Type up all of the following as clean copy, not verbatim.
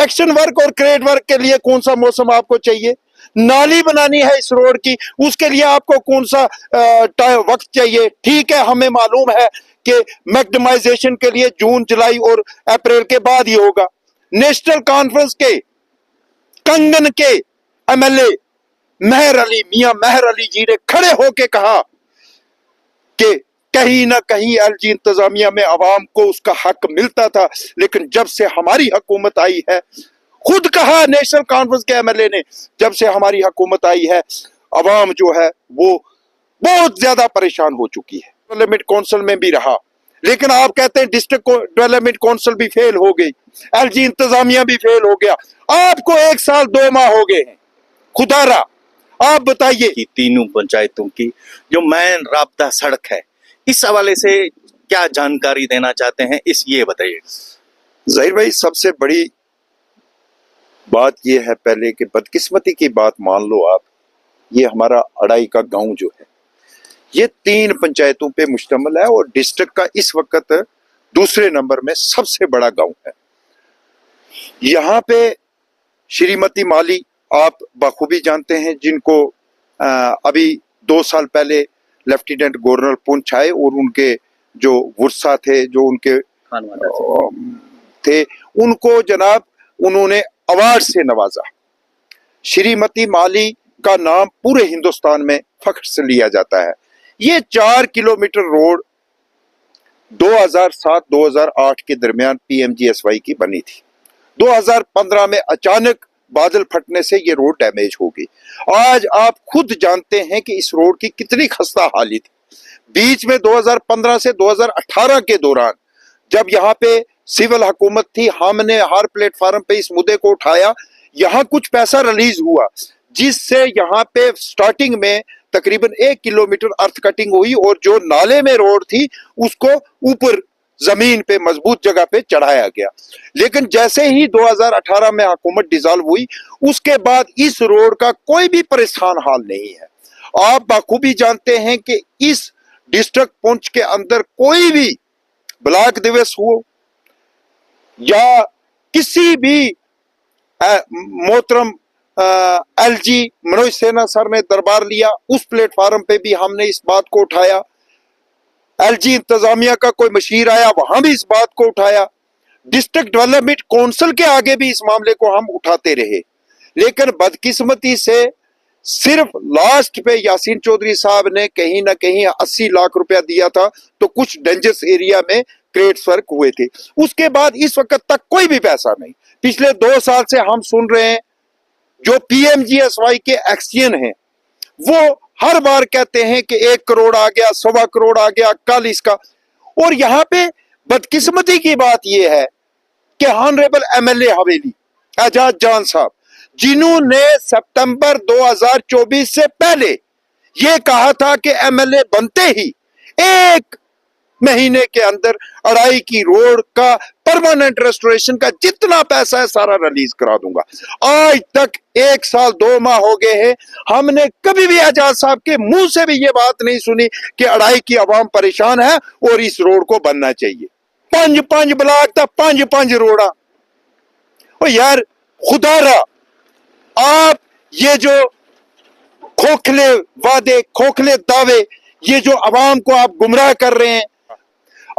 Construction work और crate work के लिए कौन सा मौसम आपको चाहिए? नाली बनानी है इस रोड की, उसके लिए आपको कौन सा वक्त चाहिए? ठीक है, हमें मालूम है कि मैक्सिमाइजेशन के लिए जून, जुलाई और अप्रैल के बाद ही होगा। नेशनल कॉन्फ्रेंस के कंगन के एमएलए मियां मेहर अली जी ने खड़े होके कहा कि कहीं ना कहीं एलजी इंतजामिया में अवाम को उसका हक मिलता था, लेकिन जब से हमारी हुकूमत आई है, खुद कहा नेशनल कॉन्फ्रेंस के एमएलए ने, जब से हमारी हुकूमत आई है अवाम जो है वो बहुत ज्यादा परेशान हो चुकी है। डेवलपमेंट काउंसिल में भी रहा, लेकिन आप कहते हैं डिस्ट्रिक्ट डेवलपमेंट काउंसिल भी फेल हो गई, एलजी इंतजामिया भी फेल हो गया। आपको 1 साल 2 माह हो गए हैं, खुदारा आप बताइए कि तीनों पंचायतों की जो मेन राब्ता सड़क है, इस हवाले से क्या जानकारी देना चाहते हैं, इस ये बताइए। जहीर भाई, सबसे बड़ी बात यह है पहले कि बदकिस्मती की बात मान लो आप, ये हमारा अड़ाई का गांव जो है ये 3 पंचायतों पे मुश्तमिल है और डिस्ट्रिक्ट का इस वक्त दूसरे नंबर में सबसे बड़ा गांव है। यहाँ पे श्रीमती माली आप बखूबी जानते हैं, जिनको अभी 2 साल पहले लेफ्टिनेंट गवर्नर पुंछ आए और उनके जो वर्षा थे, जो उनके थे, उनको जनाब उन्होंने अवार्ड से नवाजा। श्रीमती माली का नाम पूरे हिंदुस्तान में फख्र से लिया जाता है। ये 4 किलोमीटर रोड 2007-2008 के दरमियान पीएमजीएसवाई की बनी थी। 2015 में अचानक बादल फटने से ये रोड डैमेज हो गई। आज आप खुद जानते हैं कि इस रोड की कितनी खस्ता हाली थी। बीच में 2015 से 2018 के दौरान जब यहाँ पे सिविल हुकूमत थी, हमने हर प्लेटफार्म पे इस मुद्दे को उठाया। यहाँ कुछ पैसा रिलीज हुआ जिससे यहाँ पे स्टार्टिंग में तकरीबन 1 किलोमीटर अर्थ कटिंग हुई और जो नाले में रोड थी उसको ऊपर जमीन पे मजबूत जगह पे चढ़ाया गया। लेकिन जैसे ही 2018 में हुकूमत डिसॉल्व हुई, उसके बाद इस रोड का कोई भी परेशान हाल नहीं है। आप बखूबी जानते हैं कि इस डिस्ट्रिक्ट पुंछ के अंदर कोई भी ब्लॉक दिवस हो या किसी भी मोहतरम एलजी मनोज सिन्हा सर ने दरबार लिया, उस प्लेटफार्म पे भी हमने इस बात को उठाया। एलजी इंतजामिया का कोई मशीर आया, वहां भी इस बात को उठाया। डिस्ट्रिक्ट डेवलपमेंट काउंसिल के आगे भी इस मामले को हम उठाते रहे, लेकिन बदकिस्मती से सिर्फ लास्ट पे यासीन चौधरी साहब ने कहीं ना कहीं 80 लाख रुपया दिया था, तो कुछ डेंजरस एरिया में क्रेट्स वर्क हुए थे। उसके बाद इस वक्त तक कोई भी पैसा नहीं। पिछले 2 साल से हम सुन रहे हैं, जो पीएमजीएसवाई के एक्सचेंज हैं वो हर बार कहते हैं कि 1 करोड़ आ गया, 1.25 करोड़ आ गया, कल इसका। और यहाँ पे बदकिस्मती की बात यह है कि ऑनरेबल एमएलए हवेली एजाज जान साहब, जिन्होंने सितंबर 2024 से पहले यह कहा था कि एमएलए बनते ही 1 महीने के अंदर अड़ाई की रोड का परमानेंट रेस्टोरेशन का जितना पैसा है सारा रिलीज करा दूंगा, आज तक 1 साल 2 माह हो गए हैं। हमने कभी भी आजाद साहब के मुंह से भी ये बात नहीं सुनी कि अड़ाई की आवाम परेशान है और इस रोड को बनना चाहिए। 5 ब्लॉक था, 5 रोड़ा। ओ यार खुदारा, आप ये जो खोखले वादे, खोखले दावे, ये जो आवाम को आप गुमराह कर रहे हैं।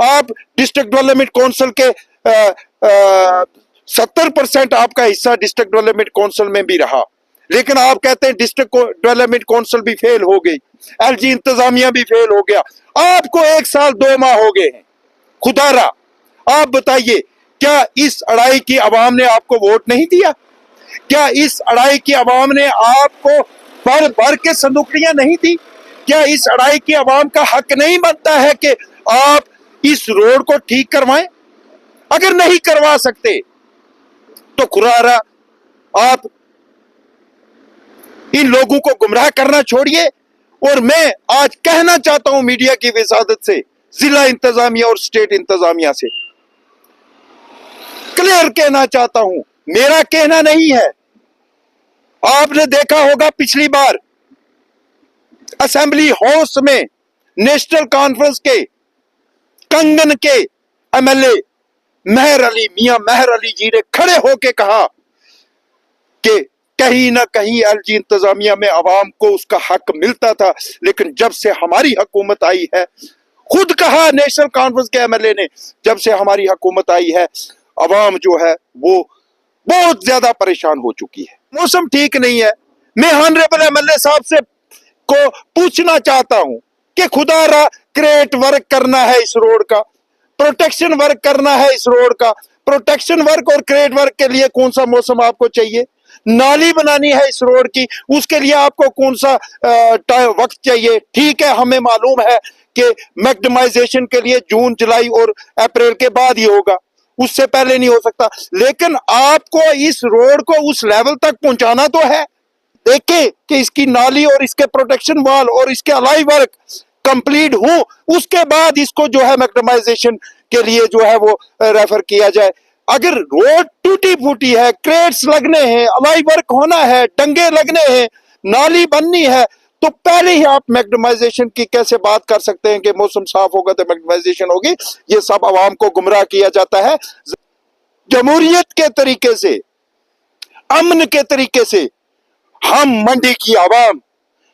आप डिस्ट्रिक्ट डेवलपमेंट काउंसिल के 70% आपका हिस्सा डिस्ट्रिक्ट डेवलपमेंट काउंसिल में भी रहा, लेकिन आप कहते हैं डिस्ट्रिक्ट डेवलपमेंट काउंसिल भी फेल हो गई, एलजी इंतजामिया भी फेल हो गया। आपको 1 साल 2 माह हो गए हैं। खुदारा आप बताइए, क्या इस अड़ाई की आवाम ने आपको वोट नहीं दिया? क्या इस अड़ाई की आवाम ने आपको भर भर के संदूकड़ियां नहीं दी? क्या इस अड़ाई की आवाम का हक नहीं बनता है कि आप इस रोड को ठीक करवाएं? अगर नहीं करवा सकते तो खुरारा आप इन लोगों को गुमराह करना छोड़िए। और मैं आज कहना चाहता हूं मीडिया की विसादत से, जिला इंतजामिया और स्टेट इंतजामिया से क्लियर कहना चाहता हूं, मेरा कहना नहीं है। आपने देखा होगा पिछली बार असेंबली हाउस में नेशनल कॉन्फ्रेंस के कंगन के एमएलए मियां मेहर अली जी ने खड़े होके कहा कि कहीं ना कहीं एलजी इंतजामिया में अवाम को उसका हक मिलता था, लेकिन जब से हमारी हुकूमत आई है, खुद कहा नेशनल कॉन्फ्रेंस के एमएलए ने, जब से हमारी हुकूमत आई है अवाम जो है वो बहुत ज्यादा परेशान हो चुकी है। मौसम ठीक नहीं है। मैं ऑनरेबल एमएलए साहब से को पूछना चाहता हूं कि खुदा रा क्रेट वर्क करना है इस रोड का, प्रोटेक्शन वर्क करना है इस रोड का, प्रोटेक्शन वर्क और क्रेट वर्क के लिए कौन सा मौसम आपको चाहिए? नाली बनानी है इस रोड की, उसके लिए आपको कौन सा वक्त चाहिए? ठीक है, हमें मालूम है कि मैक्सिमाइजेशन के लिए जून जुलाई और अप्रैल के बाद ही होगा, उससे पहले नहीं हो सकता, लेकिन आपको इस रोड को उस लेवल तक पहुंचाना तो है। देखे कि इसकी नाली और इसके प्रोटेक्शन वॉल और इसके अलाई वर्क कंप्लीट हो, उसके बाद इसको जो है मैक्सिमाइजेशन के लिए जो है वो रेफर किया जाए। अगर रोड टूटी फूटी है, क्रेट्स लगने हैं, अलाई वर्क होना है, डंगे लगने हैं, नाली बननी है, तो पहले ही आप मैक्सिमाइजेशन की कैसे बात कर सकते हैं कि मौसम साफ होगा तो मैक्सिमाइजेशन होगी? ये सब आवाम को गुमराह किया जाता है। जमहूरियत के तरीके से, अमन के तरीके से हम मंडी की आवाम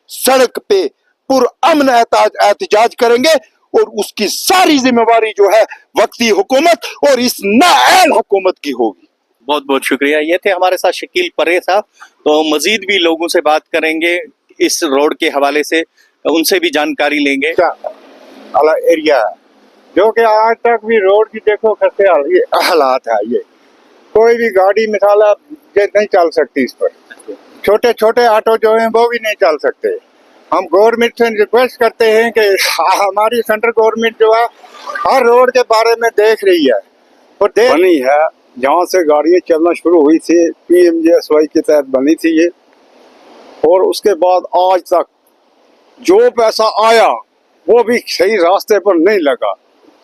सड़क पे पुरअमन एहतजाज करेंगे और उसकी सारी जिम्मेवारी जो है वक्ती हुकूमत और इस नाअहल हुकूमत की होगी। बहुत बहुत शुक्रिया। ये थे हमारे साथ शकील परे साहब। तो मजीद भी लोगों से बात करेंगे इस रोड के हवाले से, उनसे भी जानकारी लेंगे। वाला एरिया है जो कि आज तक भी रोड की देखो खस्ते हालात है। ये कोई भी गाड़ी मिसाल ये नहीं चल सकती इस पर, छोटे छोटे ऑटो जो हैं वो भी नहीं चल सकते। हम गवर्नमेंट से रिक्वेस्ट करते हैं कि हमारी सेंट्रल गवर्नमेंट जो है हर रोड के बारे में देख रही है और बनी है। जहाँ से गाड़ियाँ चलना शुरू हुई थी PMGSY के तहत बनी थी ये, और उसके बाद आज तक जो पैसा आया वो भी सही रास्ते पर नहीं लगा।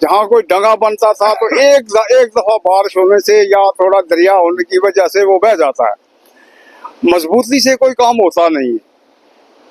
जहाँ कोई डंगा बनता था तो एक दफा बारिश होने से या थोड़ा दरिया होने की वजह से वो बह जाता है, मजबूती से कोई काम होता नहीं है।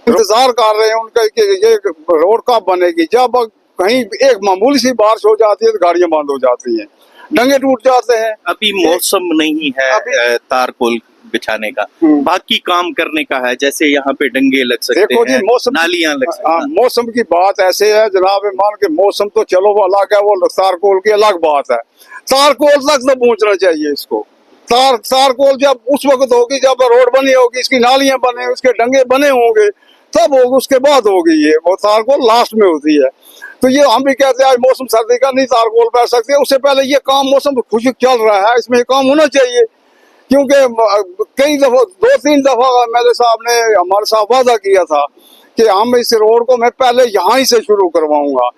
इंतजार कर रहे हैं उनका कि ये रोड कब बनेगी। जब कहीं एक मामूली सी बारिश हो जाती है तो गाड़ियां बंद हो जाती हैं, डंगे टूट जाते हैं। अभी मौसम नहीं है तारकोल बिछाने का, बाकी काम करने का है, जैसे यहाँ पे डंगे लग सकते देखो जी, हैं, मौसम नालियां लग सकती हैं। मौसम की बात ऐसे है जनाब, मान के मौसम तो चलो वो अलग है, वो तारकोल की अलग बात है। तारकोल तक तो पहुंचना चाहिए इसको। तारकोल जब उस वक्त होगी जब रोड बनी होगी, इसकी नालियां बने, उसके डंगे बने होंगे, तब होगा, उसके बाद होगी। ये वो तारकोल लास्ट में होती है। तो ये हम भी कहते हैं आज मौसम सर्दी का नहीं तारकोल बैठ सकते, उससे पहले ये काम मौसम खुशक चल रहा है, इसमें काम होना चाहिए। क्योंकि कई दफा 2-3 दफा मेरे साहब ने हमारे साथ वादा किया था कि हम इस रोड को मैं पहले यहाँ ही से शुरू करवाऊंगा।